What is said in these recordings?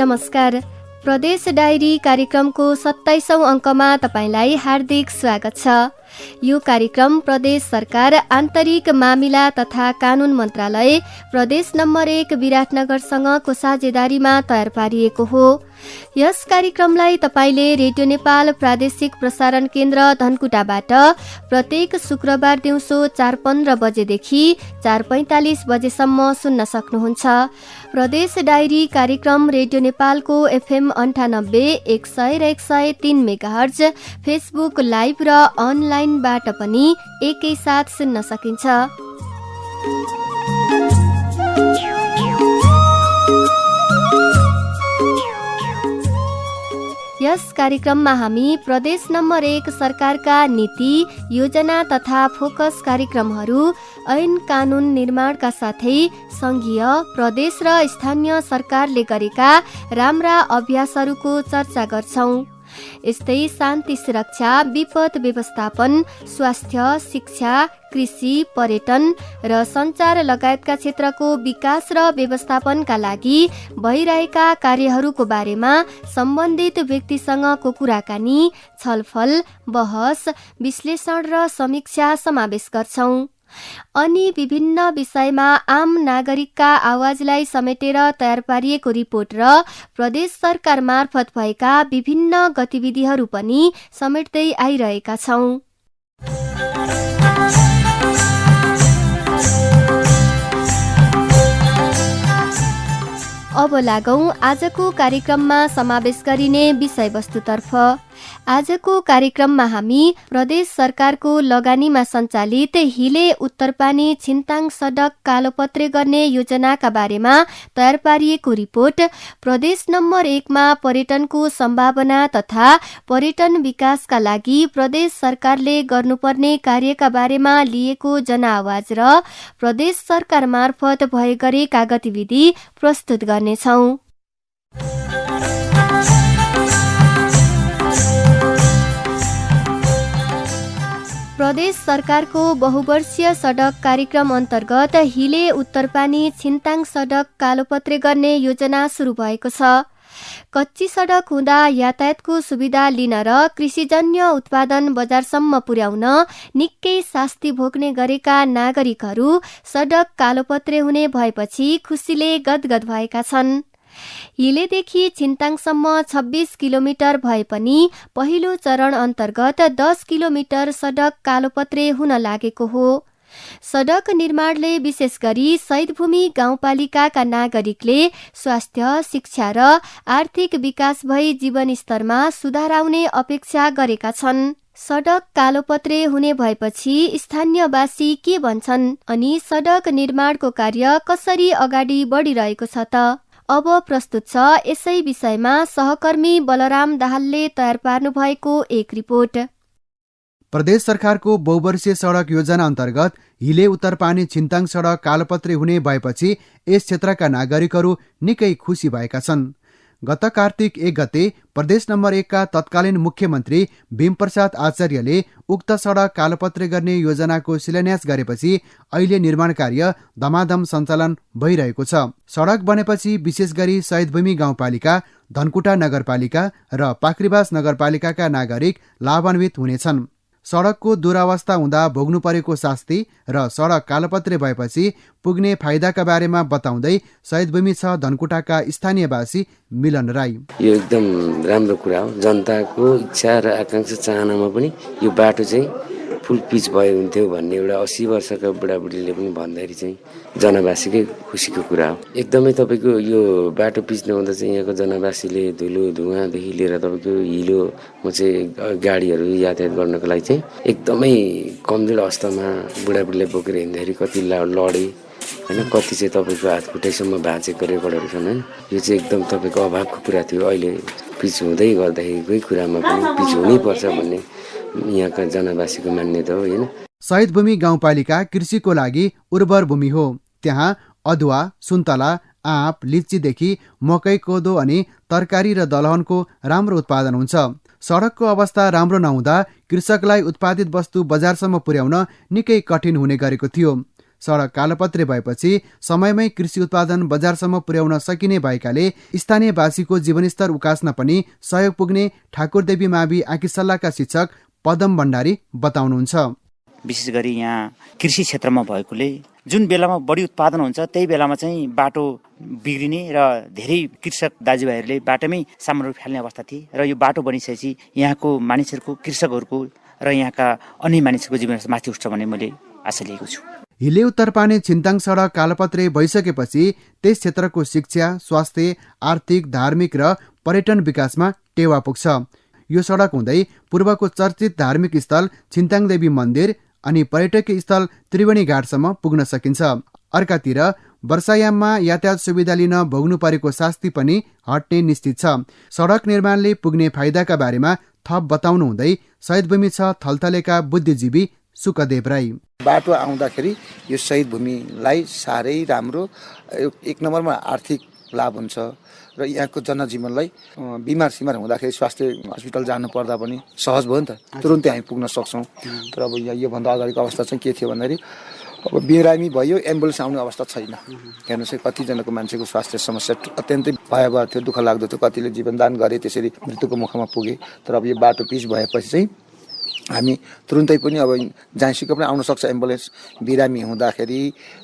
नमस्कार। प्रदेश डायरी कार्यक्रमको 27औं अङ्कमा तपाईलाई हार्दिक स्वागत छ। यो कार्यक्रम प्रदेश सरकार आन्तरिक मामिला तथा कानुन मन्त्रालय प्रदेश नम्बर 1 विराटनगरसँगको साझेदारीमा तयार पारिएको हो। यस कार्यक्रमलाई तपाईले रेडियो नेपाल प्रादेशिक प्रसारण केन्द्र धनकुटाबाट प्रत्येक शुक्रबार दिउँसो 4:15 बजेदेखि 4:45 बजेसम्म सुन्न सक्नुहुन्छ। प्रदेश डायरी कार्यक्रम रेडियो नेपालको FM 98 100 र 103 मेगाहर्ज, फेसबुक लाइभ र अनलाइनबाट पनि एकैसाथ सुन्न सकिन्छ। यस कार्यक्रममा हामी प्रदेश नम्बर 1 सरकारका नीति, योजना तथा फोकस कार्यक्रमहरू, ऐन कानुन निर्माणका साथै संघीय, प्रदेश र स्थानीय सरकारले गरेका राम्रा अभ्यासहरूको चर्चा गर्छौं। यस्तै शान्ति सुरक्षा, विपद व्यवस्थापन, स्वास्थ्य, शिक्षा, कृषि, पर्यटन र सञ्चार लगायतका क्षेत्रको विकास र व्यवस्थापनका लागि भइरहेका कार्यहरूको बारेमा सम्बन्धित व्यक्तिसँगको कुराकानी, छलफल, बहस, विश्लेषण र समीक्षा समावेश गर्छौं। अनि विभिन्न विषयमा आम नागरिकका आवाजलाई समेटेर तयार पारिएको रिपोर्ट र प्रदेश सरकार मार्फत भएका विभिन्न गतिविधिहरू पनि समेट्दै आइरहेका छौं। अब लागौं आजको कार्यक्रममा समावेश गरिने विषयवस्तुतर्फ। आजको कार्यक्रममा हामी प्रदेश सरकारको लगानीमा सञ्चालित हिले उत्तरपानी छिन्ताङ सडक कालोपत्रे गर्ने योजनाका बारेमा तयार पारिएको रिपोर्ट, प्रदेश नम्बर 1 मा पर्यटनको सम्भावना तथा पर्यटन विकासका लागि प्रदेश सरकारले गर्नुपर्ने कार्यका बारेमा लिएको जनआवाज र प्रदेश सरकार मार्फत भए गरेका गतिविधि प्रस्तुत गर्नेछौं। प्रदेश सरकारको बहुवर्षीय सडक कार्यक्रम अन्तर्गत हिले उत्तरपानी छिन्ताङ सडक कालोपत्रे गर्ने योजना सुरु भएको छ। कच्ची सडक हुँदा यातायातको सुविधा लिन र कृषिजन्य उत्पादन बजारसम्म पुर्याउन निकै शास्ति भोग्ने गरेका नागरिकहरू सडक कालोपत्रे हुने भएपछि खुसीले गदगद भएका छन्। हिलेदेखि छिन्ताङसम्म 26 किलोमिटर भए पनि पहिलो चरण अन्तर्गत 10 किलोमिटर सडक कालोपत्रे हुन लागेको हो। सडक निर्माणले विशेष गरी शहीदभूमि गाउँपालिकाका नागरिकले स्वास्थ्य, शिक्षा र आर्थिक विकास भई जीवनस्तरमा सुधार आउने अपेक्षा गरेका छन्। सडक कालोपत्रे हुने भएपछि स्थानीयवासी के भन्छन् अनि सडक निर्माणको कार्य कसरी अगाडि बढिरहेको छ त? अब प्रस्तुत छ यसै विषयमा सहकर्मी बलराम दाहालले तयार पार्नु भएको एक रिपोर्ट। प्रदेश सरकारको बहुवर्षीय सडक योजना अन्तर्गत हिले उत्तरपानी छिन्ताङ सडक कालोपत्रे हुने भएपछि यस क्षेत्रका नागरिकहरू निकै खुसी भएका छन्। गत कार्तिक 1 गते प्रदेश नम्बर 1 का तत्कालीन मुख्यमन्त्री भीमप्रसाद आचार्यले उक्त सडक कालोपत्रे गर्ने योजनाको शिलान्यास गरेपछि अहिले निर्माण कार्य धमाधम सञ्चालन भइरहेको छ। सडक बनेपछि विशेष गरी शहीदभूमि गाउँपालिका, धनकुटा नगरपालिका र पाख्रीबास नगरपालिकाका नागरिक लाभान्वित हुनेछन्। सडकको दुरावस्था हुँदा भोग्नु परेको शास्ति र सडक कालोपत्रे भएपछि पुग्ने फाइदाका बारेमा बताउँदै शहीदभूमि 6 धनकुटाका स्थानीयवासी मिलन राई। यो एकदम राम्रो कुरा हो। जनताको इच्छा र आकांक्षा चाहनामा पनि यो बाटो चाहिँ फुल पिच भए हुन्थ्यो भन्ने एउटा 80 वर्षका बुढाबुढीले पनि भन्दाखेरि चाहिँ जनवासीकै खुसीको कुरा हो। एकदमै तपाईँको यो बाटो पिच नहुँदा चाहिँ यहाँको जनवासीले धुलो धुवाँदेखि लिएर तपाईँको हिलोमा चाहिँ गाडीहरू यातायात गर्नको लागि चाहिँ एकदमै कमजोर अवस्थामा बुढाबुढीले बोकेर हिँड्दाखेरि कति लडे होइन, कति चाहिँ तपाईँको हात खुट्टैसम्म भाँचेको रेकर्डहरू छन् होइन। यो चाहिँ एकदम तपाईँको अभावको कुरा थियो। अहिले पिच हुँदै गर्दाखेरिकै कुरामा पनि पिच हुनैपर्छ भन्ने यहाँका जनवासीको मान्यता हो होइन। शहीदभूमि गाउँपालिका कृषिको लागि उर्वर भूमि हो। त्यहाँ अदुवा, सुन्तला, आँप, लिच्चीदेखि मकै, कोदो अनि तरकारी र दलहनको राम्रो उत्पादन हुन्छ। सडकको अवस्था राम्रो नहुँदा कृषकलाई उत्पादित वस्तु बजारसम्म पुर्याउन निकै कठिन हुने गरेको थियो। सडक कालोपत्रे भएपछि समयमै कृषि उत्पादन बजारसम्म पुर्याउन सकिने भएकाले स्थानीयवासीको जीवनस्तर उकास्न पनि सहयोग पुग्ने ठाकुरदेवी मावि आँकीसल्लाका शिक्षक पदम भण्डारी बताउनुहुन्छ। विशेष गरी यहाँ कृषि क्षेत्रमा भएकोले जुन बेलामा बढी उत्पादन हुन्छ त्यही बेलामा चाहिँ बाटो बिग्रिने र धेरै कृषक दाजुभाइहरूले बाटोमै सामानहरू फाल्ने अवस्था थिए र यो बाटो बनिसकेपछि यहाँको मानिसहरूको कृषकहरूको र यहाँका अन्य मानिसहरूको जीवनस्तर माथि उठ्छ भन्ने मैले आशा लिएको छु। हिले उत्तरपानी छिन्ताङ सडक कालोपत्रे भइसकेपछि त्यस क्षेत्रको शिक्षा, स्वास्थ्य, आर्थिक, धार्मिक र पर्यटन विकासमा टेवा पुग्छ। यो सडक हुँदै पूर्वको चर्चित धार्मिक स्थल छिन्ताङ देवी मन्दिर अनि पर्यटकीय स्थल त्रिवेणी घाटसम्म पुग्न सकिन्छ। अर्कातिर वर्षायाममा यातायात सुविधा लिन भोग्नु परेको शास्ति पनि हट्ने निश्चित छ। सडक निर्माणले पुग्ने फाइदाका बारेमा थप बताउनु हुँदै शहीद भूमि छ थलथलेका बुद्धिजीवी सुकदेव राई। बाटो आउँदाखेरि यो शहीद भूमिलाई साह्रै राम्रो, एक नम्बरमा आर्थिक लाभ हुन्छ र यहाँको जनजीवनलाई बिमार सिमार हुँदाखेरि स्वास्थ्य हस्पिटल जानु पर्दा पनि सहज भयो नि त, तुरुन्तै हामी पुग्न सक्छौँ। तर अब योभन्दा अगाडिको अवस्था चाहिँ के थियो भन्दाखेरि अब बिरामी भयो, एम्बुलेन्स आउने अवस्था छैन। हेर्नुहोस् है, कतिजनाको मान्छेको स्वास्थ्य समस्या अत्यन्तै भयावह थियो, दुःख लाग्दो थियो। कतिले जीवनदान गरे, त्यसरी मृत्युको मुखमा पुगे। तर अब यो बाटो पिच भएपछि चाहिँ हामी तुरुन्तै पनि अब जहाँसुकै पनि आउन सक्छ एम्बुलेन्स। बिरामी हुँदाखेरि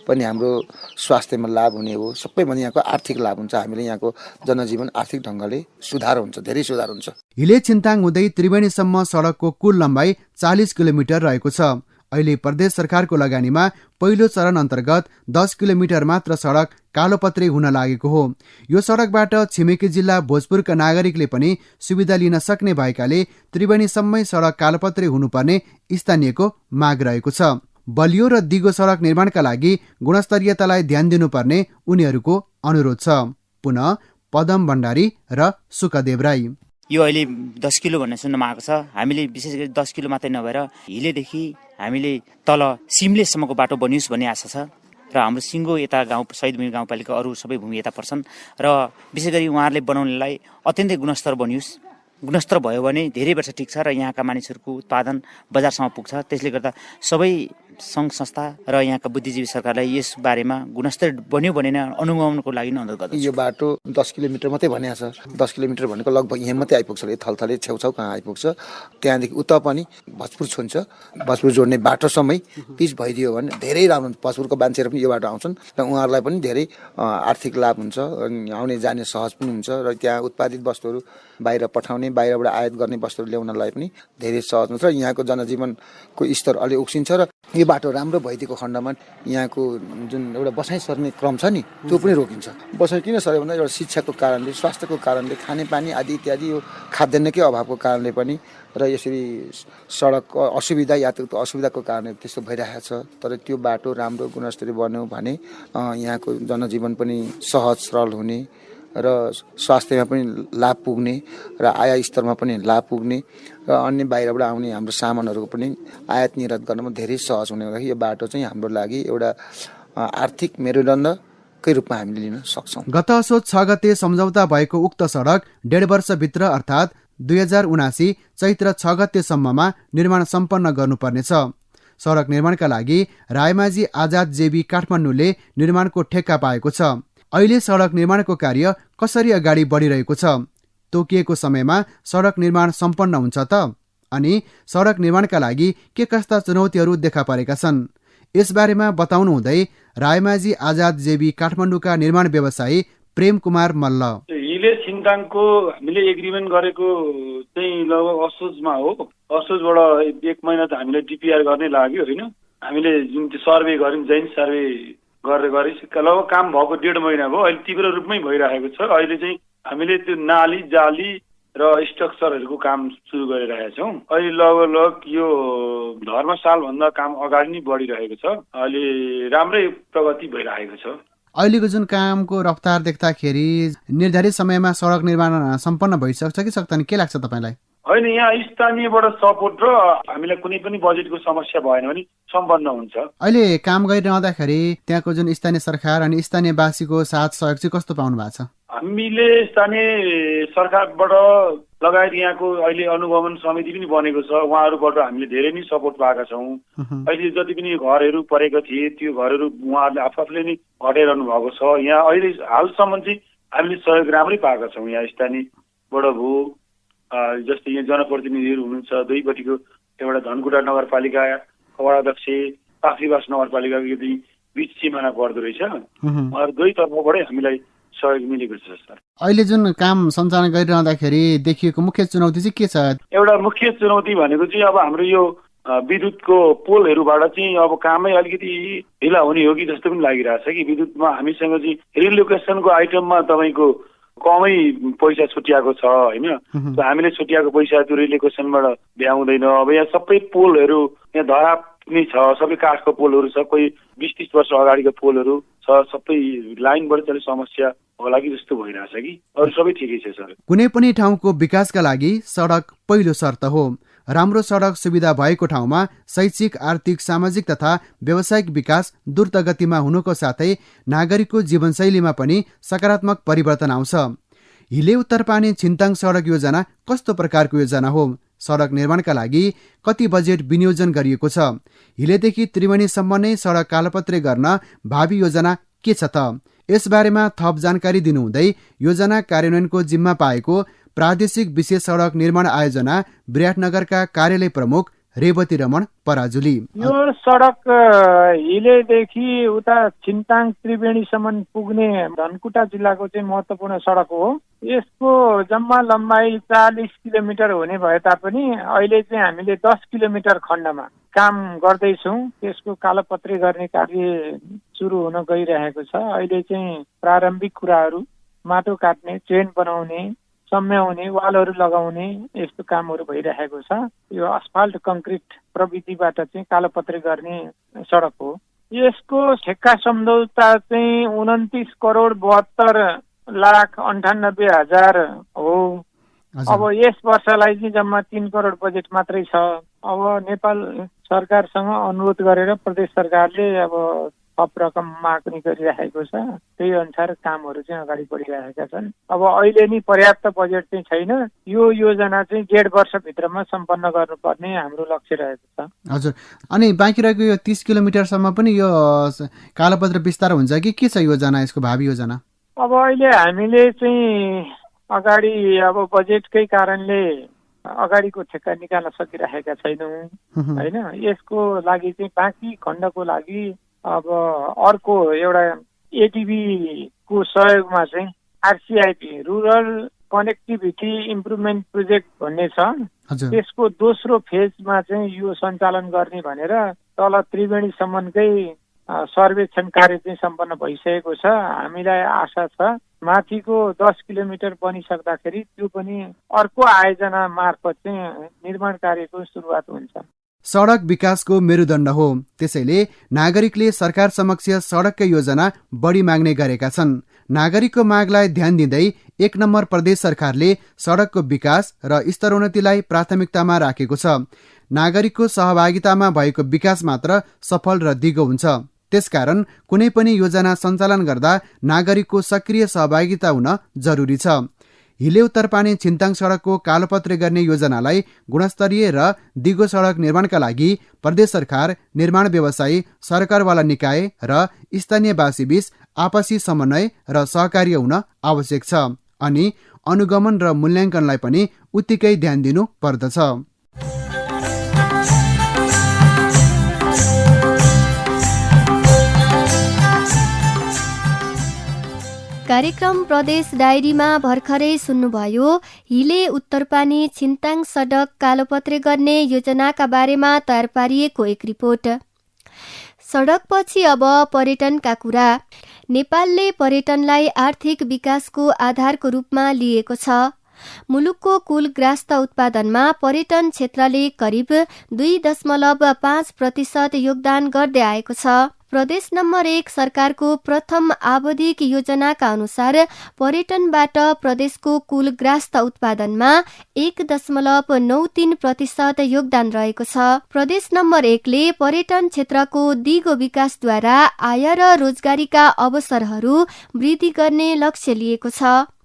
पनि हाम्रो स्वास्थ्यमा लाभ हुने हो, सबैभन्दा यहाँको आर्थिक लाभ हुन्छ। हामीले यहाँको जनजीवन आर्थिक ढङ्गले सुधार हुन्छ, धेरै सुधार हुन्छ। हिले छिन्ताङ हुँदै त्रिवेणीसम्म सडकको कुल लम्बाइ 40 किलोमिटर रहेको छ। अहिले प्रदेश सरकारको लगानीमा पहिलो चरण अन्तर्गत 10 किलोमिटर मात्र सडक कालोपत्रे हुन लागेको हो। यो सडकबाट छिमेकी जिल्ला भोजपुरका नागरिकले पनि सुविधा लिन सक्ने भएकाले त्रिवेणीसम्मै सडक कालोपत्रे हुनुपर्ने स्थानीयको माग रहेको छ। बलियो र दिगो सडक निर्माणका लागि गुणस्तरीयतालाई ध्यान दिनुपर्ने उनीहरूको अनुरोध छ। पुनः पदम भण्डारी र सुकदेव राई। यो अहिले 10 किलो भन्ने सुन्नमा आएको छ। हामीले विशेष गरी 10 किलो मात्रै नभएर हिलेदेखि हामीले तल सिमलेसम्मको बाटो बनियोस् भन्ने आशा छ र हाम्रो सिङ्गो यता गाउँ शहीद भूमि गाउँपालिका अरू सबै भूमि यता पर्छन् र विशेष गरी उहाँहरूले बनाउनेलाई अत्यन्तै गुणस्तर बनियोस्। गुणस्तर भयो भने धेरै वर्ष ठिक छ र यहाँका मानिसहरूको उत्पादन बजारसम्म पुग्छ। त्यसले गर्दा सबै सङ्घ संस्था र यहाँका बुद्धिजीवी सरकारलाई यस बारेमा गुणस्तर बन्यो भनेन अनुगमनको लागि नै अनुरोध गर्दछु। यो बाटो 10 किलोमिटर मात्रै भनिएको छ। 10 किलोमिटर भनेको लगभग यहाँ मात्रै आइपुग्छ, थलथले छेउछाउ कहाँ आइपुग्छ। त्यहाँदेखि उता पनि भोजपुर छुन्छ। भोजपुर जोड्ने बाटोसम्मै पिच भइदियो भने धेरै राम्रो। भोजपुरको मान्छेहरू पनि यो बाटो आउँछन् र उहाँहरूलाई पनि धेरै आर्थिक लाभ हुन्छ, आउने जाने सहज पनि हुन्छ र त्यहाँ उत्पादित वस्तुहरू बाहिर पठाउने, बाहिरबाट आयात गर्ने वस्तुहरू ल्याउनलाई पनि धेरै सहज हुन्छ र यहाँको जनजीवनको स्तर अलि उक्सिन्छ र यो बाटो राम्रो भइदिएको खण्डमा यहाँको जुन एउटा बसाइ सर्ने क्रम छ नि त्यो पनि रोकिन्छ। बसाइ किन सर्यो भन्दा एउटा शिक्षाको कारणले, स्वास्थ्यको कारणले, खानेपानी आदि इत्यादि यो खाद्यान्नकै अभावको कारणले पनि र यसरी सडकको असुविधा, यातायातको असुविधाको कारणले त्यस्तो भइरहेको छ। तर त्यो बाटो राम्रो गुणस्तरीय बन्यो भने यहाँको जनजीवन पनि सहज सरल हुने र स्वास्थ्यमा पनि लाभ पुग्ने र आय स्तरमा पनि लाभ पुग्ने र अन्य बाहिरबाट आउने हाम्रो सामानहरूको पनि आयात निर्यात गर्नमा धेरै सहज हुने हुँदाखेरि यो बाटो चाहिँ हाम्रो लागि एउटा आर्थिक मेरुदण्डकै रूपमा हामीले लिन सक्छौँ। गत असोज 6 गते सम्झौता भएको उक्त सडक 1.5 वर्षभित्र अर्थात् 2079 चैत्र 6 गतेसम्ममा निर्माण सम्पन्न गर्नुपर्नेछ। सडक निर्माणका लागि रायमाझी आजाद जेबी काठमाडौँले निर्माणको ठेक्का पाएको छ। अहिले सडक निर्माणको कार्य कसरी अगाडि बढिरहेको छ? तोकिएको समयमा सडक निर्माण सम्पन्न हुन्छ त? अनि सडक निर्माणका लागि के कस्ता चुनौतीहरू देखा परेका छन्? यसबारेमा बताउनु हुँदै रायमाझी आजाद जेबी काठमाडौँका निर्माण व्यवसायी प्रेम कुमार मल्ल। हिले छिन्ताङको हामीले एग्रिमेन्ट गरेको चाहिँ लगभग असोजमा हो। असोजबाट 1 महिना त हामीले डिपिआर गर्ने लाग्यो होइन। हामीले जुन त्यो सर्वे गऱ्यौँ, जैन सर्वे गरेर लगभग काम भएको 1.5 महिना भयो। अहिले तीव्र रूपमै भइरहेको छ। अहिले चाहिँ हामीले त्यो नाली, जाली र स्ट्रक्चरहरूको काम सुरु गरिरहेका छौँ। अहिले लगभग यो धर्मशालभन्दा काम अगाडि नै बढिरहेको छ। अहिले राम्रै प्रगति भइरहेको छ। अहिलेको जुन कामको रफ्तार देख्दाखेरि निर्धारित समयमा सडक निर्माण सम्पन्न भइसक्छ कि सक्दैन, के लाग्छ तपाईँलाई? होइन, यहाँ स्थानीयबाट सपोर्ट र हामीलाई कुनै पनि बजेटको समस्या भएन भने सम्पन्न हुन्छ। अहिले काम गरिरहँदाखेरि त्यहाँको जुन स्थानीय सरकार अनि स्थानीयवासीको साथ सहयोग चाहिँ कस्तो पाउनु भएको छ? हामीले स्थानीय सरकारबाट लगायत यहाँको अहिले अनुगमन समिति पनि बनेको छ, उहाँहरूबाट हामीले धेरै नै सपोर्ट पाएका छौँ। अहिले जति पनि घरहरू परेका थिए त्यो घरहरू उहाँहरूले आफूले नै हटाइरहनु भएको छ। यहाँ अहिले हालसम्म चाहिँ हामीले सहयोग राम्रै पाएका छौँ। यहाँ स्थानीयबाट भयो, जस्तै यहाँ जनप्रतिनिधिहरू हुनुहुन्छ, दुईपट्टिको एउटा धनकुटा नगरपालिका वडाध्यक्ष, पाखरीबास नगरपालिकाको यदि बिच सिमाना पर्दो रहेछ, उहाँहरू दुई तर्फबाटै हामीलाई सहयोग मिलेको छ सर। अहिले जुन काम सञ्चालन गरिरहँदाखेरि देखिएको मुख्य चुनौती चाहिँ के छ? एउटा मुख्य चुनौती भनेको चाहिँ अब हाम्रो यो विद्युतको पोलहरूबाट चाहिँ अब कामै अलिकति ढिला हुने हो कि जस्तो पनि लागिरहेछ कि। विद्युतमा हामीसँग चाहिँ रिलोकेसनको आइटममा तपाईँको कमै पैसा छुट्याएको छ होइन। हामीले छुट्याएको पैसा त्यो रिलोकेसनबाट भ्याउँदैन। अब यहाँ सबै पोलहरू यहाँ धरा नै छ, सबै काठको पोलहरू छ, कोही 20-30 वर्ष अगाडिको पोलहरू छ, सबै लाइनबाट चाहिँ समस्या होला कि जस्तो भइरहेछ कि। अरू सबै ठिकै छ सर। कुनै पनि ठाउँको विकासका लागि सडक पहिलो शर्त हो। राम्रो सडक सुविधा भएको ठाउँमा शैक्षिक, आर्थिक, सामाजिक तथा व्यावसायिक विकास द्रुत गतिमा हुनुको साथै नागरिकको जीवनशैलीमा पनि सकारात्मक परिवर्तन आउँछ। हिले उत्तरपानी छिन्ताङ सडक योजना कस्तो प्रकारको योजना हो? सडक निर्माणका लागि कति बजेट विनियोजन गरिएको छ? हिलेदेखि त्रिवेणीसम्म नै सडक कालोपत्रे गर्न भावी योजना के छ त? यसबारेमा थप जानकारी दिनुहुँदै योजना कार्यान्वयनको जिम्मा पाएको प्रादेशिक विशेष सडक निर्माण आयोजना विराटनगरका कार्यालय प्रमुख रेवती रमण पराजुली, यो सडक हिलेदेखि उता छिन्ताङ त्रिवेणीसम्म पुग्ने धनकुटा जिल्लाको चाहिँ महत्त्वपूर्ण सडक हो। यसको जम्मा लम्बाइ 40 किलोमिटर हुने भए तापनि अहिले चाहिँ हामीले 10 किलोमिटर खण्डमा काम गर्दैछौँ। त्यसको कालोपत्री गर्ने कार्य सुरु हुन गइरहेको छ। अहिले चाहिँ प्रारम्भिक कुराहरू माटो काट्ने, चेन बनाउने, सम्याउने, वालहरू लगाउने यस्तो कामहरू भइरहेको छ। यो अस्फाल्ट कङ्क्रिट प्रविधिबाट चाहिँ कालोपत्री गर्ने सडक हो। यसको ठेक्का सम्झौता चाहिँ 29 करोड 72 लाख 98 हजार हो। अब यस वर्षलाई चाहिँ जम्मा 3 करोड बजेट मात्रै छ। अब नेपाल सरकारसँग अनुरोध गरेर प्रदेश सरकारले अब थप रकम माग्ने गरिरहेको छ। त्यही अनुसार कामहरू चाहिँ अगाडि बढिरहेका छन्। अब अहिले नि पर्याप्त बजेट चाहिँ छैन। यो योजना चाहिँ 1.5 वर्षभित्रमा सम्पन्न गर्नुपर्ने हाम्रो लक्ष्य रहेको छ। हजुर, अनि बाँकी रहेको यो 30 किलोमिटरसम्म पनि यो कालोपत्र विस्तार हुन्छ कि के छ योजना, यसको भावी योजना? अब अहिले हामीले चाहिँ अगाडि अब बजेटकै कारणले अगाडिको ठेक्का निकाल्न सकिरहेका छैनौँ होइन। यसको लागि चाहिँ बाँकी खण्डको लागि अब अर्को एउटा एडिबी को सहयोगमा चाहिँ आरसिआइपी रुरल कनेक्टिभिटी इम्प्रुभमेन्ट प्रोजेक्ट भन्ने छ। त्यसको दोस्रो फेजमा चाहिँ यो सञ्चालन गर्ने भनेर तल त्रिवेणीसम्मकै सर्वेक्षण कार्य चाहिँ सम्पन्न भइसकेको छ। हामीलाई आशा छ माथिको 10 किलोमिटर बनिसक्दाखेरि त्यो पनि अर्को आयोजना मार्फत चाहिँ निर्माण कार्यको सुरुवात हुन्छ। सडक विकासको मेरुदण्ड हो, त्यसैले नागरिकले सरकार समक्ष सडककै योजना बढी माग्ने गरेका छन्। नागरिकको मागलाई ध्यान दिँदै 1 नम्बर प्रदेश सरकारले सडकको विकास र स्तरोन्नतिलाई प्राथमिकतामा राखेको छ। नागरिकको सहभागितामा भएको विकास मात्र सफल र दिगो हुन्छ। त्यसकारण कुनै पनि योजना सञ्चालन गर्दा नागरिकको सक्रिय सहभागिता हुन जरुरी छ। हिले उत्तरपानी छिन्ताङ सडकको कालोपत्रे गर्ने योजनालाई गुणस्तरीय र दिगो सडक निर्माणका लागि प्रदेश सरकार, निर्माण व्यवसायी, सरकारवाला निकाय र स्थानीयवासीबीच आपसी समन्वय र सहकार्य हुन आवश्यक छ। अनि अनुगमन र मूल्याङ्कनलाई पनि उत्तिकै ध्यान दिनु पर्दछ। कार्यक्रम प्रदेश डायरीमा भर्खरै सुन्नुभयो हिले उत्तरपानी छिन्ताङ सडक कालोपत्रे गर्ने योजनाका बारेमा तयार पारिएको एक रिपोर्ट। सडकपछि अब पर्यटनका कुरा। नेपालले पर्यटनलाई आर्थिक विकासको आधारको रूपमा लिएको छ। मुलुकको कुल ग्रास्त उत्पादनमा पर्यटन क्षेत्रले करिब 2.5% योगदान गर्दै आएको छ। प्रदेश नम्बर 1 सरकारको प्रथम आवधिक योजनाका अनुसार पर्यटनबाट प्रदेशको कुल ग्रास्त उत्पादनमा 1.93% योगदान रहेको छ। प्रदेश नम्बर 1 ले पर्यटन क्षेत्रको दिगो विकासद्वारा आय र रोजगारीका अवसरहरू वृद्धि गर्ने लक्ष्य लिएको छ।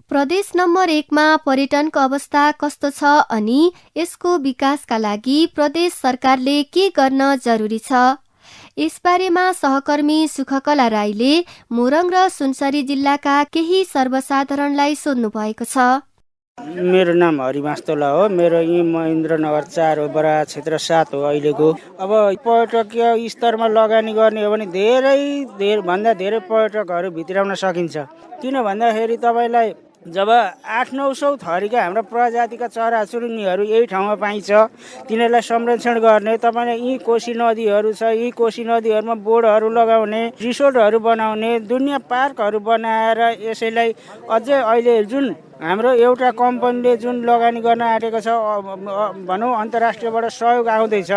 प्रदेश नम्बर 1 मा पर्यटनको अवस्था कस्तो छ अनि यसको विकासका लागि प्रदेश सरकारले के गर्न जरुरी छ? यसबारेमा सहकर्मी सुखकला राईले मोरङ र सुनसरी जिल्लाका केही सर्वसाधारणलाई सोध्नु भएको छ। मेरो नाम हरिमास तोला हो। मेरो यी महेन्द्रनगर 4 हो, बडा क्षेत्र 7 हो अहिलेको। अब पर्यटकीय स्तरमा लगानी गर्ने हो भने भन्दा धेरै पर्यटकहरू भित्राउन सकिन्छ। किन भन्दाखेरि तपाईँलाई जब 800-900 थरीका हाम्रा प्रजातिका चराचुरुङ्गीहरू यही ठाउँमा पाइन्छ, तिनीहरूलाई संरक्षण गर्ने तपाईँलाई यी कोशी नदीहरू छ, यी कोशी नदीहरूमा बोर्डहरू लगाउने, रिसोर्टहरू बनाउने, दुनियाँ पार्कहरू बनाएर यसैलाई अझै अहिले जुन हाम्रो एउटा कम्पनीले जुन लगानी गर्न आँटेको छ, भनौँ अन्तर्राष्ट्रियबाट सहयोग आउँदैछ,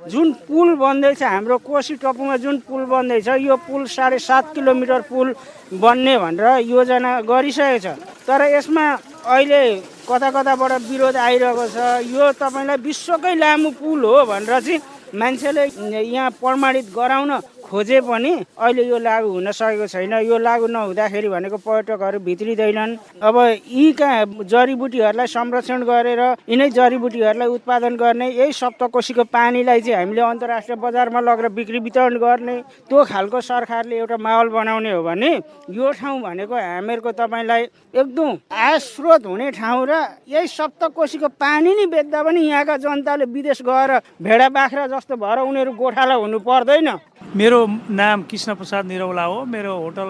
जुन पुल बन्दैछ हाम्रो कोशी टपुमा जुन पुल बन्दैछ, यो पुल 7.5 किलोमिटर पुल बन्ने भनेर योजना गरिसकेको छ। तर यसमा अहिले कता कताबाट विरोध आइरहेको छ। यो तपाईँलाई विश्वकै लामो पुल हो भनेर चाहिँ मान्छेले यहाँ प्रमाणित गराउन खोजे पनि अहिले यो लागू हुन सकेको छैन। यो लागू नहुँदाखेरि भनेको पर्यटकहरू भित्रिँदैनन्। अब यीका जडीबुटीहरूलाई संरक्षण गरेर यिनै जडीबुटीहरूलाई उत्पादन गर्ने, यही सप्तकोशीको पानीलाई चाहिँ हामीले अन्तर्राष्ट्रिय बजारमा लगेर बिक्री वितरण गर्ने, त्यो खालको सरकारले एउटा माहौल बनाउने हो भने यो ठाउँ भनेको हामीहरूको तपाईँलाई एकदम आय स्रोत हुने ठाउँ र यही सप्तकोशीको पानी नै बेच्दा पनि यहाँका जनताले विदेश गएर भेडा बाख्रा जस्तो भएर उनीहरू गोठाला हुनु पर्दैन। मेरो नाम कृष्ण प्रसाद निरौला हो। मेरो होटल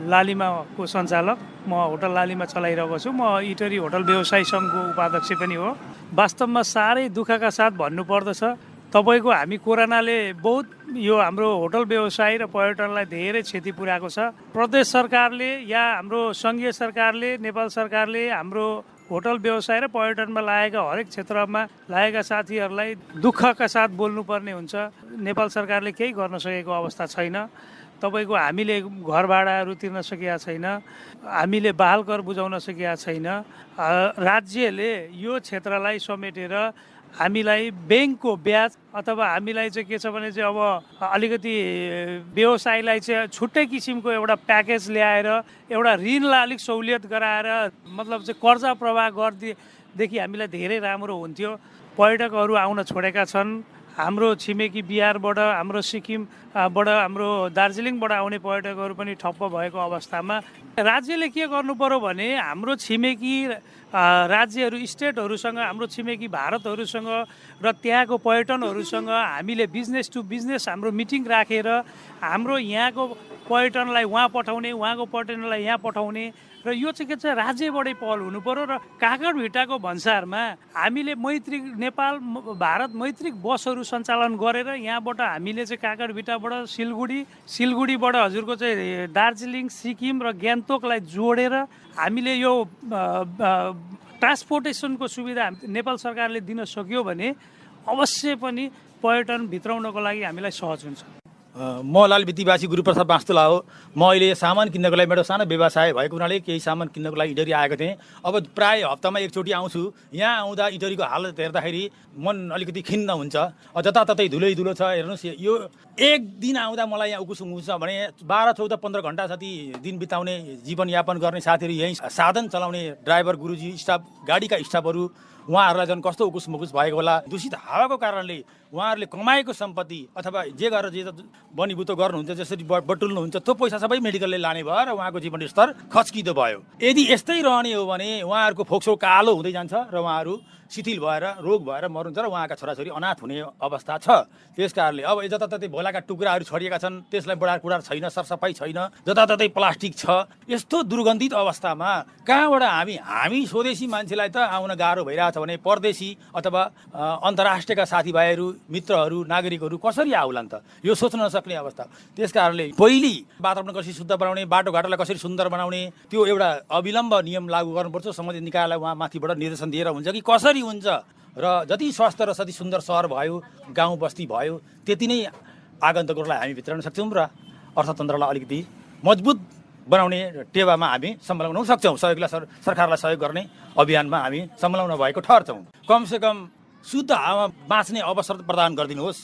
लालिमाको सञ्चालक, म होटल लालिमा चलाइरहेको छु। म इटरी होटल व्यवसायी सङ्घको उपाध्यक्ष पनि हो। वास्तवमा साह्रै दुःखका साथ भन्नुपर्दछ, तपाईँको हामी कोरोनाले बहुत यो हाम्रो होटल व्यवसाय र पर्यटनलाई धेरै क्षति पुर्याएको छ। प्रदेश सरकारले या हाम्रो सङ्घीय सरकारले, नेपाल सरकारले हाम्रो होटल व्यवसाय र पर्यटनमा लागेका हरेक क्षेत्रमा लागेका साथीहरूलाई दुःखका साथ बोल्नुपर्ने हुन्छ। नेपाल सरकारले केही गर्न सकेको अवस्था छैन। तपाईँको हामीले घर भाडाहरू तिर्न सकेका छैन, हामीले बहाल कर बुझाउन सकेका छैन। राज्यले यो क्षेत्रलाई समेटेर हामीलाई ब्याङ्कको ब्याज अथवा हामीलाई चाहिँ के छ भने चाहिँ अब अलिकति व्यवसायलाई चाहिँ छुट्टै किसिमको एउटा प्याकेज ल्याएर एउटा ऋणलाई अलिक सहुलियत गराएर मतलब चाहिँ कर्जा प्रवाह गरिदिएदेखि हामीलाई धेरै राम्रो हुन्थ्यो। पर्यटकहरू आउन छोडेका छन्। हाम्रो छिमेकी बिहारबाट, हाम्रो सिक्किमबाट, हाम्रो दार्जिलिङबाट आउने पर्यटकहरू पनि ठप्प भएको अवस्थामा राज्यले के गर्नु पर्यो भने हाम्रो छिमेकी राज्यहरू, स्टेटहरूसँग, हाम्रो छिमेकी भारतहरूसँग र त्यहाँको पर्यटनहरूसँग हामीले बिजनेस टु बिजनेस हाम्रो मिटिङ राखेर हाम्रो यहाँको पर्यटनलाई वहाँ पठाउने, वहाँको पर्यटनलाई यहाँ पठाउने र यो चाहिँ के छ राज्यबाटै पहल हुनु पर्यो। र काँकडभिट्टाको भन्सारमा हामीले मैत्रिक नेपाल भारत मैत्रिक बसहरू सञ्चालन गरेर यहाँबाट हामीले चाहिँ काँकडभिट्टाबाट सिलगढीबाट हजुरको चाहिँ दार्जिलिङ, सिक्किम र गान्तोकलाई जोडेर हामीले यो ट्रान्सपोर्टेसनको सुविधा नेपाल सरकारले दिन सक्यो भने अवश्य पनि पर्यटन भित्राउनको लागि हामीलाई सहज हुन्छ। म लालबितीवासी गुरुप्रसाद बास्तुला हो। म अहिले सामान किन्नको लागि मेरो सानो व्यवसाय भएको हुनाले केही सामान किन्नको लागि इटरी आएको थिएँ। अब प्राय हप्तामा एकचोटि आउँछु। यहाँ आउँदा इटरीको हालत हेर्दाखेरि मन अलिकति खिन्न हुन्छ। जताततै धुलै धुलो छ। हेर्नुहोस्, यो एक दिन आउँदा मलाई यहाँ उकुस छ भने 12, 14, 15 घन्टा जति दिन बिताउने, जीवनयापन गर्ने साथीहरू, यहीँ साधन चलाउने ड्राइभर, गुरुजी, स्टाफ, गाडीका स्टाफहरू, उहाँहरूलाई झन् कस्तो उकुस मुकुस भएको होला। दूषित हावाको कारणले उहाँहरूले कमाएको सम्पत्ति अथवा जे गरेर जे बनिबुतो गर्नुहुन्छ, जसरी बटुल्नुहुन्छ, त्यो पैसा सबै मेडिकलले लाने भयो र उहाँको जीवन स्तर खच्किँदो भयो। यदि यस्तै रहने हो भने उहाँहरूको फोक्सो कालो हुँदै जान्छ र उहाँहरू शिथिल भएर, रोग भएर मर्नुहुन्छ र उहाँका छोराछोरी अनाथ हुने अवस्था छ। त्यस कारणले अब जताततै भोलाका टुक्राहरू छरिएका छन्, त्यसलाई बढारकुडार छैन, सरसफाइ छैन, जताततै प्लास्टिक छ। यस्तो दुर्गन्धित अवस्थामा कहाँबाट हामी स्वदेशी मान्छेलाई त आउन गाह्रो भइरहेछ भने परदेशी अथवा अन्तर्राष्ट्रियका साथीभाइहरू, मित्रहरू, नागरिकहरू कसरी आउलान् त? यो सोच्न नसक्ने अवस्था। त्यस कारणले पहिली वातावरण कसरी शुद्ध बनाउने, बाटोघाटोलाई कसरी सुन्दर बनाउने, त्यो एउटा अविलम्ब नियम लागू गर्नुपर्छ। सम्बन्धित निकायलाई उहाँ माथिबाट निर्देशन दिएर हुन्छ कि कसरी हुन्छ। र जति स्वस्थ र जति सुन्दर सहर भयो, गाउँ बस्ती भयो, त्यति नै आगन्तुकहरूलाई हामी भित्राउन सक्छौँ र अर्थतन्त्रलाई अलिकति मजबुत बनाउने टेवामा हामी सम्बलाउन सक्छौँ। सहयोगलाई सरकारलाई सहयोग गर्ने अभियानमा हामी सम्बलाउन भएको ठहर्छौँ। कमसेकम शुद्ध हावा बाँच्ने अवसर प्रदान गरिदिनुहोस्।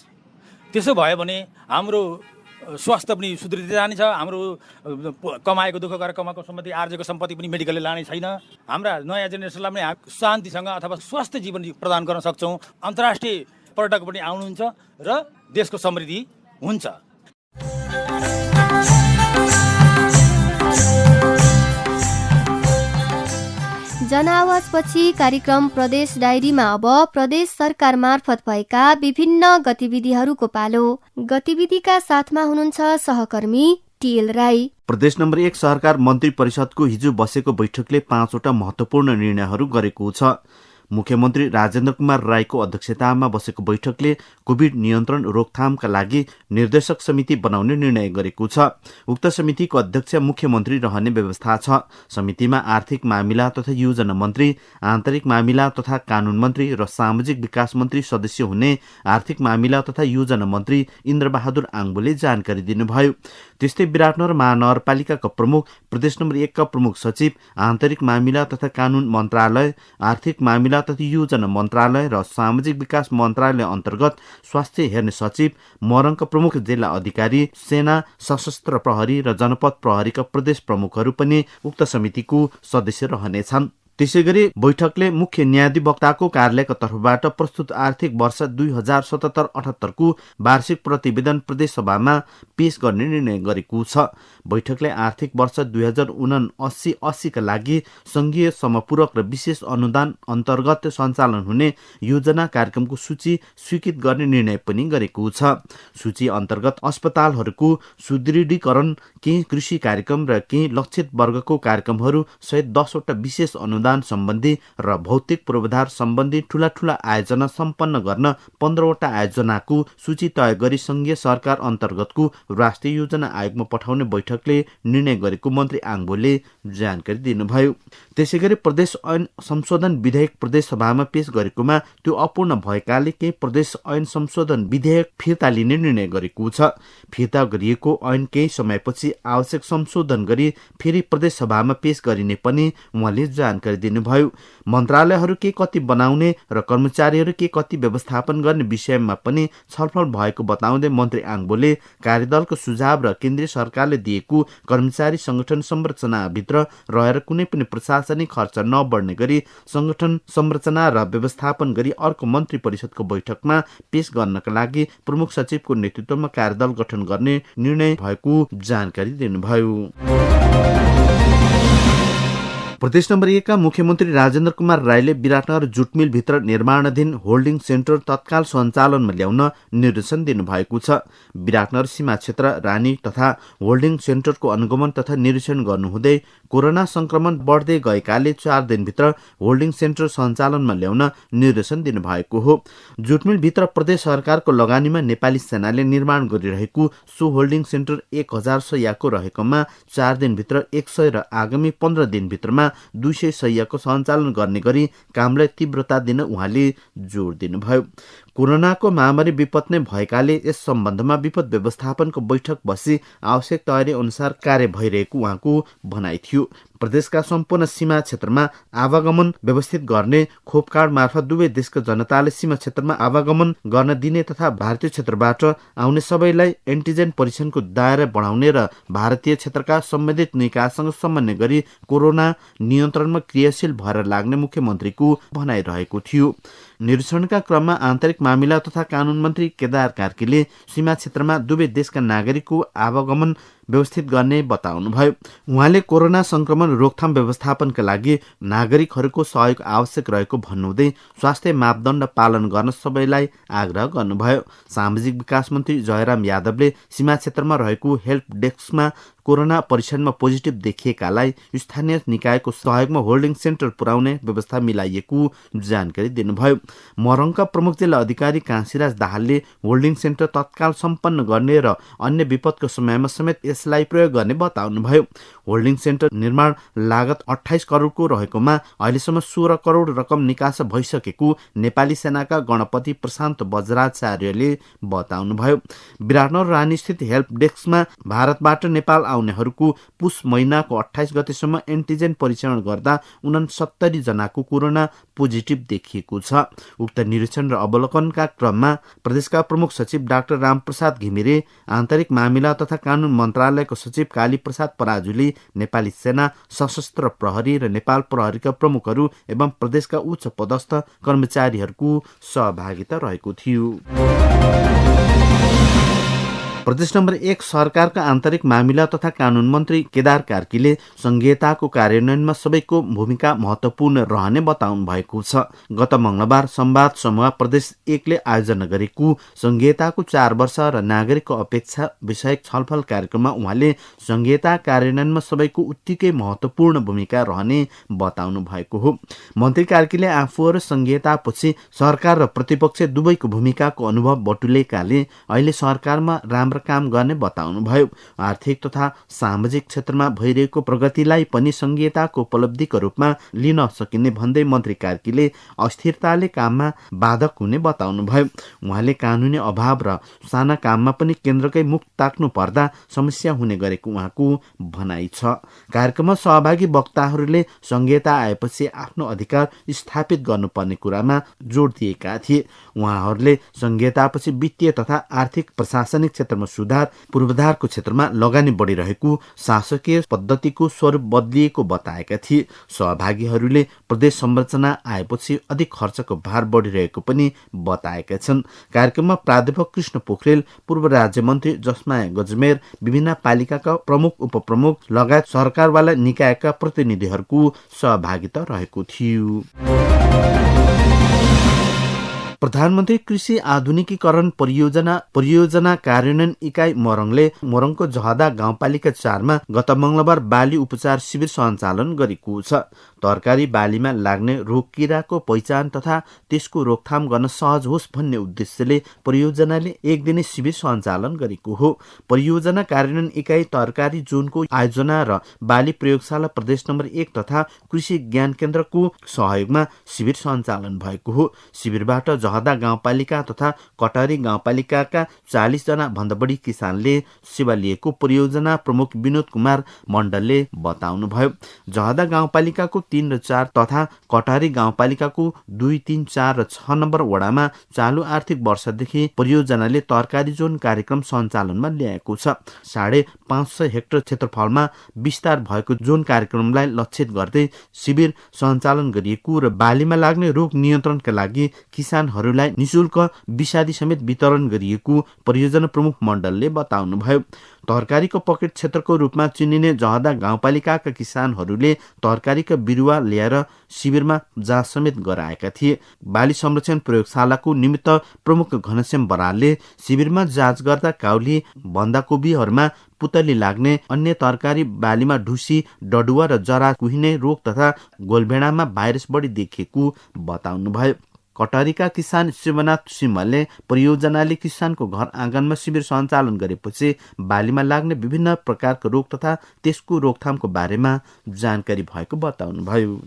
त्यसो भयो भने हाम्रो स्वास्थ्य पनि सुदृढ जानेछ। हाम्रो कमाएको दुःख गरेर कमाएको सम्पत्ति आर्जेको सम्पत्ति पनि मेडिकलले लाने छैन। हाम्रा नयाँ जेनेरेसनलाई पनि शान्तिसँग अथवा स्वस्थ जीवन प्रदान गर्न सक्छौँ। अन्तर्राष्ट्रिय पर्यटक पनि आउनुहुन्छ र देशको समृद्धि हुन्छ। जनआवाजपछि कार्यक्रम प्रदेश डायरीमा अब प्रदेश सरकार मार्फत भएका विभिन्न गतिविधिहरूको पालो। गतिविधिका साथमा हुनुहुन्छ सहकर्मी टिएल राई। प्रदेश नम्बर 1 सरकार मन्त्री परिषदको हिजो बसेको बैठकले 5वटा महत्वपूर्ण निर्णयहरू गरेको छ। मुख्यमन्त्री राजेन्द्र कुमार राईको अध्यक्षतामा बसेको बैठकले कोभिड नियन्त्रण रोकथामका लागि निर्देशक समिति बनाउने निर्णय गरेको छ। उक्त समितिको अध्यक्ष मुख्यमन्त्री रहने व्यवस्था छ। समितिमा आर्थिक मामिला तथा योजना मन्त्री, आन्तरिक मामिला तथा कानून मन्त्री र सामाजिक विकास मन्त्री सदस्य हुने आर्थिक मामिला तथा योजना मन्त्री इन्द्रबहादुर आङबोले जानकारी दिनुभयो। त्यस्तै विराटनगर महानगरपालिकाका प्रमुख, प्रदेश नम्बर 1 का प्रमुख सचिव, आन्तरिक मामिला तथा कानून मन्त्रालय, आर्थिक मामिला तथा योजना मन्त्रालय र सामाजिक विकास मन्त्रालय अन्तर्गत स्वास्थ्य हेर्ने सचिव, मोरङका प्रमुख जिल्ला अधिकारी, सेना, सशस्त्र प्रहरी र जनपद प्रहरीका प्रदेश प्रमुखहरू पनि उक्त समितिको सदस्य रहनेछन्। त्यसैगरी बैठकले मुख्य न्यायाधिवक्ताको कार्यालयका तर्फबाट प्रस्तुत आर्थिक वर्ष 2077-78 को वार्षिक प्रतिवेदन प्रदेश सभामा पेश गर्ने निर्णय गरेको छ। बैठकले आर्थिक वर्ष 2079-80 का लागि संघीय समपूरक र विशेष अनुदान अन्तर्गत सञ्चालन हुने योजना कार्यक्रमको सूची स्वीकृत गर्ने निर्णय पनि गरेको छ। सूची अन्तर्गत अस्पतालहरूको सुदृढीकरण, केही कृषि कार्यक्रम र केही लक्षित वर्गको कार्यक्रमहरू सहित 10वटा विशेष अनुदान सम्बन्धी र भौतिक पूर्वाधार सम्बन्धी ठूला आयोजना सम्पन्न गर्न 15वटा आयोजनाको सूची तय गरी संघीय सरकार अन्तर्गतको राष्ट्रिय योजना आयोगमा पठाउने बैठकले निर्णय गरेको मन्त्री आङबोले जानकारी दिनुभयो। त्यसैगरी प्रदेश ऐन संशोधन विधेयक प्रदेश सभामा पेश गरेकोमा त्यो अपूर्ण भएकाले केही प्रदेश ऐन संशोधन विधेयक फिर्ता लिने निर्णय गरेको छ। फिर्ता गरिएको ऐन केही समयपछि आवश्यक संशोधन गरी फेरि प्रदेश सभामा पेश गरिने पनि उहाँले जानकारी दिनुभयो। मन्त्रालयहरू के कति बनाउने र कर्मचारीहरू के कति व्यवस्थापन गर्ने विषयमा पनि छलफल भएको बताउँदै मन्त्री आङबोले कार्यदलको सुझाव र केन्द्रीय सरकारले दिएको कर्मचारी संगठन संरचनाभित्र रहेर कुनै पनि प्रशासनिक खर्च नबढ्ने गरी संगठन संरचना र व्यवस्थापन गरी अर्को मन्त्री परिषदको बैठकमा पेश गर्नका लागि प्रमुख सचिवको नेतृत्वमा कार्यदल गठन गर्ने निर्णय भएको जानकारी दिनुभयो। प्रदेश नम्बर 1 का मुख्यमन्त्री राजेन्द्र कुमार राईले विराटनगर जुटमिल भित्र निर्माणाधीन होल्डिङ सेन्टर तत्काल सञ्चालनमा ल्याउन निर्देशन दिनुभएको छ। विराटनगर सीमा क्षेत्र रानी तथा होल्डिङ सेन्टरको अनुगमन तथा निरीक्षण गर्नुहुँदै कोरोना संक्रमण बढ्दै गएकाले 4 दिनभित्र होल्डिङ सेन्टर सञ्चालनमा ल्याउन निर्देशन दिनुभएको हो। जुटमिल भित्र प्रदेश सरकारको लगानीमा नेपाली सेनाले निर्माण गरिरहेको सो होल्डिङ सेन्टर 1000 शय्याको रहेकोमा 4 दिनभित्र 100 र आगामी 15 दिनभित्रमा 200 शय्याको सञ्चालन गर्ने गरी कामलाई तीव्रता दिन उहाँले जोड दिनुभयो। कोरोनाको महामारी विपद नै भएकाले यस सम्बन्धमा विपद व्यवस्थापनको बैठक बसी आवश्यक तयारी अनुसार कार्य भइरहेको उहाँको भनाइ थियो। प्रदेशका सम्पूर्ण सीमा क्षेत्रमा आवागमन व्यवस्थित गर्ने, खोप कार्ड मार्फत दुवै देशका जनताले सीमा क्षेत्रमा आवागमन गर्न दिने तथा भारतीय क्षेत्रबाट आउने सबैलाई एन्टिजेन परीक्षणको दायरा बढाउने र भारतीय क्षेत्रका सम्बन्धित निकायसँग समन्वय गरी कोरोना नियन्त्रणमा क्रियाशील भएर लाग्ने मुख्यमन्त्रीको भनाइ रहेको थियो। निरीक्षणका क्रममा आन्तरिक मामिला तथा कानून मन्त्री केदार कार्कीले सीमा क्षेत्रमा दुवै देशका नागरिकको आवागमन व्यवस्थित गर्ने बताउनुभयो। उहाँले कोरोना संक्रमण रोकथाम व्यवस्थापनका लागि नागरिकहरूको सहयोग आवश्यक रहेको भन्नुहुँदै स्वास्थ्य मापदण्ड पालन गर्न सबैलाई आग्रह गर्नुभयो। सामाजिक विकास मन्त्री जयराम यादवले सीमा क्षेत्रमा रहेको हेल्प डेस्कमा कोरोना परीक्षणमा पोजिटिभ देखिएकालाई स्थानीय निकायको सहयोगमा होल्डिङ सेन्टर पुर्याउने व्यवस्था मिलाइएको जानकारी दिनुभयो। मोरङका प्रमुख जिल्ला अधिकारी काशीराज दाहालले होल्डिङ सेन्टर तत्काल सम्पन्न गर्ने र अन्य विपदको समयमा समेत यस यसलाई प्रयोग गर्ने बताउनुभयो। होल्डिङ सेन्टर निर्माण लागत 28 करोडको रहेकोमा अहिलेसम्म 16 करोड रकम निकास भइसकेको नेपाली सेनाका गणपति प्रशान्त वज्राचार्यले बताउनुभयो। विराटनगर रानीस्थित हेल्प डेस्कमा भारतबाट नेपाल आउनेहरूको पुस महिनाको 28 गतेसम्म एन्टिजेन परीक्षण गर्दा 69 जनाको कोरोना पोजिटिभ देखिएको छ। उक्त निरीक्षण र अवलोकनका क्रममा प्रदेशका प्रमुख सचिव डाक्टर रामप्रसाद घिमिरे, आन्तरिक मामिला तथा कानून मन्त्रालयको सचिव काली प्रसाद पराजुली, नेपाली सेना, सशस्त्र प्रहरी र नेपाल प्रहरीका प्रमुखहरू एवं प्रदेशका उच्च पदस्थ कर्मचारीहरूको सहभागिता रहेको थियो। प्रदेश नम्बर 1 सरकारका आन्तरिक मामिला तथा कानून मन्त्री केदार कार्कीले संघीयताको कार्यान्वयनमा सबैको भूमिका महत्वपूर्ण रहने बताउनु भएको छ। गत मंगलबार संवाद समूह प्रदेश 1 ले आयोजना गरेको संघीयताको 4 वर्ष र नागरिकको अपेक्षा विषयक छलफल कार्यक्रममा उहाँले संघीयता कार्यान्वयनमा सबैको उत्तिकै महत्वपूर्ण भूमिका रहने बताउनु भएको हो। मन्त्री कार्कीले आफूहरू संघीयतापछि सरकार र प्रतिपक्ष दुवैको भूमिकाको अनुभव बटुलेकाले अहिले सरकारमा राम्रो काम गर्ने बताउनुभयो। आर्थिक तथा सामाजिक क्षेत्रमा भइरहेको प्रगतिलाई पनि संघीयताको उपलब्धिको रूपमा लिन सकिने भन्दै मन्त्री कार्कीले अस्थिरताले काममा बाधक हुने बताउनुभयो। उहाँले कानुनी अभाव र साना काममा पनि केन्द्रकै मुख ताक्नु पर्दा समस्या हुने गरेको उहाँको भनाइ छ। कार्यक्रममा सहभागी वक्ताहरूले संघीयता आएपछि आफ्नो अधिकार स्थापित गर्नुपर्ने कुरामा जोड दिएका थिए। उहाँहरूले संघीयतापछि वित्तीय तथा आर्थिक प्रशासनिक क्षेत्रमा सुधार, पूर्वाधारको क्षेत्रमा लगानी बढिरहेको, शासकीय पद्धतिको स्वरूप बदलिएको बताएका थिए। सहभागीहरूले प्रदेश संरचना आएपछि अधिक खर्चको भार बढिरहेको पनि बताएका छन्। कार्यक्रममा प्राध्यापक कृष्ण पोखरेल, पूर्व राज्य मन्त्री जसमाया गजमेर, विभिन्न पालिकाका प्रमुख उपप्रमुख लगायत सरकारवाला निकायका प्रतिनिधिहरूको सहभागिता रहेको थियो। प्रधानमन्त्री कृषि आधुनिकीकरण परियोजना कार्यान्वयन इकाइ मोरङले मोरङको जहदा गाउँपालिका 4 मा गत मंगलबार बाली उपचार शिविर सञ्चालन गरेको छ। तरकारी बालीमा लाग्ने रोग किराको पहिचान तथा त्यसको रोकथाम गर्न सहज होस् भन्ने उद्देश्यले परियोजनाले एक दिने शिविर सञ्चालन गरेको हो। परियोजना कार्यान्वयन इकाइ तरकारी जोनको आयोजना र बाली प्रयोगशाला प्रदेश नम्बर 1 तथा कृषि ज्ञान केन्द्रको सहयोगमा शिविर सञ्चालन भएको हो। शिविरबाट जहदा गाउँपालिका तथा कटहरी गाउँपालिकाका 40 जना भन्दा बढी किसानले सेवा लिएको परियोजना प्रमुख विनोद कुमार मण्डलले बताउनुभयो। जहदा गाउँपालिकाको 3 र 4 तथा कटहरी गाउँपालिकाको 2, 3, 4 र 6 नम्बर वडामा चालु आर्थिक वर्षदेखि परियोजनाले तरकारी जोन कार्यक्रम सञ्चालनमा ल्याएको छ। 550 हेक्टर क्षेत्रफलमा विस्तार भएको जोन कार्यक्रमलाई लक्षित गर्दै शिविर सञ्चालन गरिएको र बालीमा लाग्ने रोग नियन्त्रणका लागि किसानहरूलाई निशुल्क विषादी समेत वितरण गरिएको परियोजना प्रमुख मण्डलले बताउनुभयो। तरकारीको पकेट क्षेत्रको रूपमा चिनिने जहदा गाउँपालिकाका किसानहरूले तरकारीका बिरुवा ल्याएर शिविरमा जाँच समेत गराएका थिए। बाली संरक्षण प्रयोगशालाको निमित्त प्रमुख घनश्याम बरालले शिविरमा जाँच गर्दा काउली, बन्दाकोपीहरूमा पुतली लाग्ने, अन्य तरकारी बालीमा ढुसी, डडुवा र जरा कुहिने रोग तथा गोलभेडामा भाइरस बढी देखिएको बताउनुभयो। कटहरीका किसान शिवनाथ सिंहले परियोजनाले किसानको घर आँगनमा शिविर सञ्चालन गरेपछि बालीमा लाग्ने विभिन्न प्रकारको रोग तथा त्यसको रोकथामको बारेमा जानकारी भएको बताउनुभयो।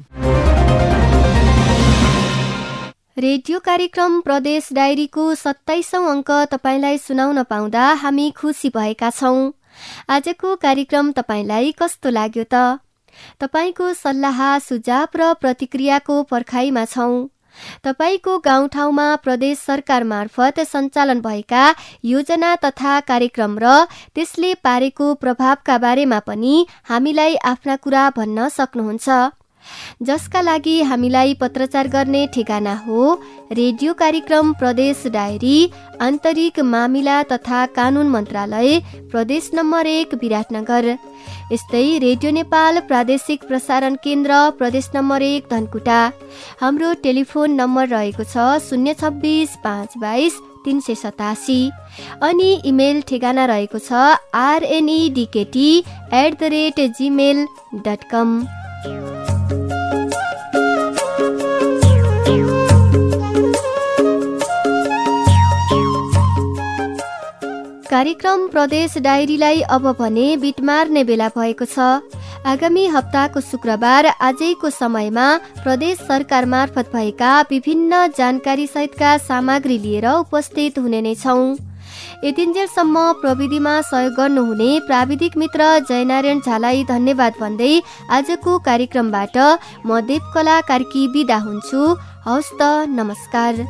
रेडियो कार्यक्रम प्रदेश डायरीको 27औं अङ्क तपाईलाई सुनाउन पाउँदा हामी खुसी भएका छौं। आजको कार्यक्रम तपाईलाई कस्तो लाग्यो त? तपाईको सल्लाह, सुझाव र प्रतिक्रियाको पर्खाइमा छौं। तपाईको गाउँठाउँमा प्रदेश सरकार मार्फत सञ्चालन भएका योजना तथा कार्यक्रम र त्यसले पारेको प्रभावका बारेमा पनि हामीलाई आफ्ना कुरा भन्न सक्नुहुन्छ। जसका लागि हामीलाई पत्रचार गर्ने ठेगाना हो रेडियो कार्यक्रम प्रदेश डायरी, आन्तरिक मामिला तथा कानून मन्त्रालय, प्रदेश नम्बर 1 विराटनगर। यस्तै रेडियो नेपाल प्रादेशिक प्रसारण केन्द्र, प्रदेश नम्बर 1 धनकुटा। हाम्रो टेलिफोन नम्बर रहेको छ 026 522 387 अनि इमेल ठेगाना रहेको छ rnedkt@gmail.com। कार्यक्रम प्रदेश डायरीलाई अब भने बिट मार्ने बेला भएको छ। आगामी हप्ताको शुक्रबार आजैको समयमा प्रदेश सरकार मार्फत भएका विभिन्न जानकारी सहितका सामग्री लिएर उपस्थित हुने नै छौँ। यतिन्जेलसम्म प्रविधिमा सहयोग गर्नुहुने प्राविधिक मित्र जयनारायण झालाई धन्यवाद भन्दै आजको कार्यक्रमबाट म देवकला कार्की बिदा हुन्छु। हवस् त, नमस्कार।